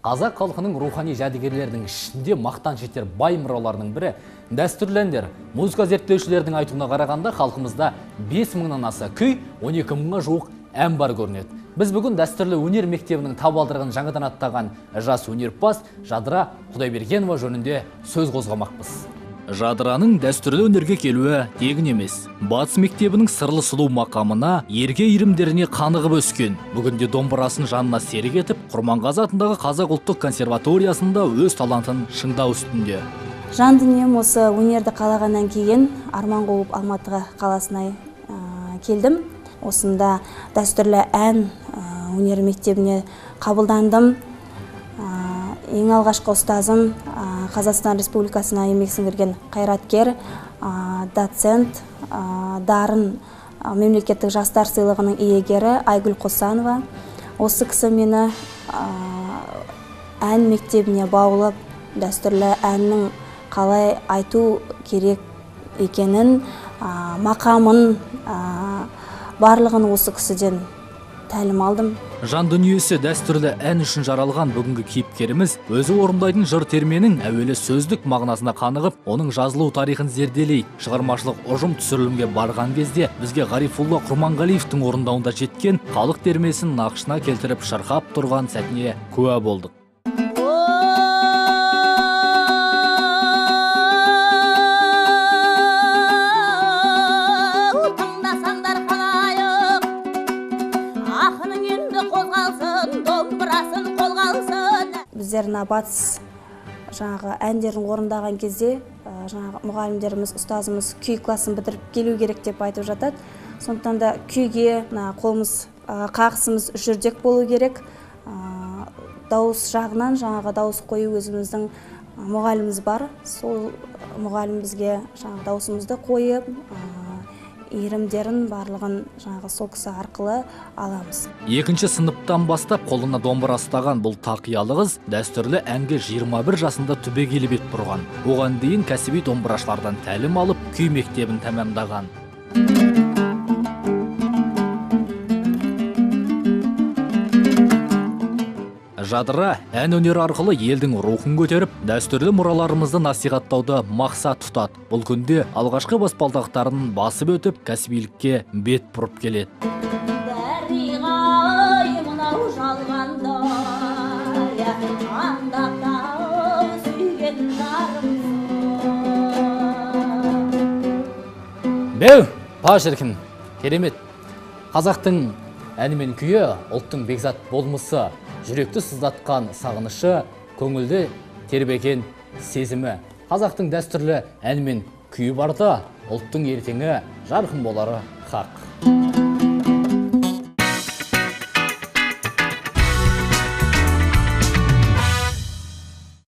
Қазақ халқының рухани жәдігерлердің ішінде мақтан жетер бай мұраларының бірі дәстүрлі әндер. Музыка зерттеушілердің айтуына қарағанда халқымызда 5000-нан аса күй, 12000-ға жуық ән бар көрінеді. Біз бүгін дәстүрлі өнер мектебінің табалдырығын жаңадан аттаған жас өнерпаз Жадыра Құдайбергенова жөнінде сөз қозғамақпыз. Жадыраның дәстүрлі өнерге келуі тегін емес. Батыс мектебінің сырлы сұлу мақамына, ерге иірімдеріне қанығып өскен. Бүгінде домбырасын жанына серік етіп, Құрманғазы атындағы Қазақ ұлттық консерваториясында өз талантын шыңдау үстінде. Жан дүнием осы өнерді қалағаннан кейін арман қуып Алматы қаласына келдім. Осында дәстүрлі ән өнер мектебіне қабылдандым. Ең алғашқы ұстазым Қазақстан Республикасына еңбек сіңірген қайраткер, доцент, дарын мемлекеттік жастар сыйлығының иегері Айгүл Қосанова. Осы кісі мені ән мектебіне баулып, дәстүрлі әннің қалай айту керек екенін, мақамын барлығын осы кісіден тәлім алдым. Жан дүниесі дәстүрлі ән үшін жаралған бүгінгі кейіпкеріміз өзі орындайтын жыр терменің әуелі сөздік мағынасына қанығып, оның жазылу тарихын зерделей, шығармашылық ұжым түсірілімге барған кезде бізге Ғарифолла Құрманғалиевтің орындауында жеткен халық термесін нақышына келтіріп шырқап тұрған сәтіне куә болдық. Біздерін батыс әндерін орындаған кезде мұғалімдеріміз, ұстазымыз күй класын бітіріп келу керек деп айтып жатады. Сондықтан да күйге қолымыз, қағысымыз жүрдек болу керек. Дауыс жағынан дауыс қою өзіміздің мұғаліміміз бар. Сол мұғалім бізге дауысымызды қойып, иірімдерін барлығын сол кісі арқылы аламыз. Екінші сыныптан бастап қолына домбыра ұстаған бұл тақиялы қыз дәстүрлі әнге 21 жасында түбегейлі бет бұрған. Оған дейін кәсіби домбырашылардан тәлім алып, күй мектебін тәмамдаған. Жадыра ән өнері арқылы елдің рухын көтеріп, дәстүрлі мұраларымызды насихаттауды мақсат тұтады. Бұл күнде алғашқы баспалдақтарын басып өтіп, кәсібилікке бет бұрып келеді. Беу, па шіркін, керемет. Қазақтың әні мен күйі ұлттың бекзат болмысы, жүректі сыздатқан сағынышы, көңілді тербеген сезімі. Қазақтың дәстүрлі әні мен күйі барда, ұлттың ертеңі жарқын болары хақ.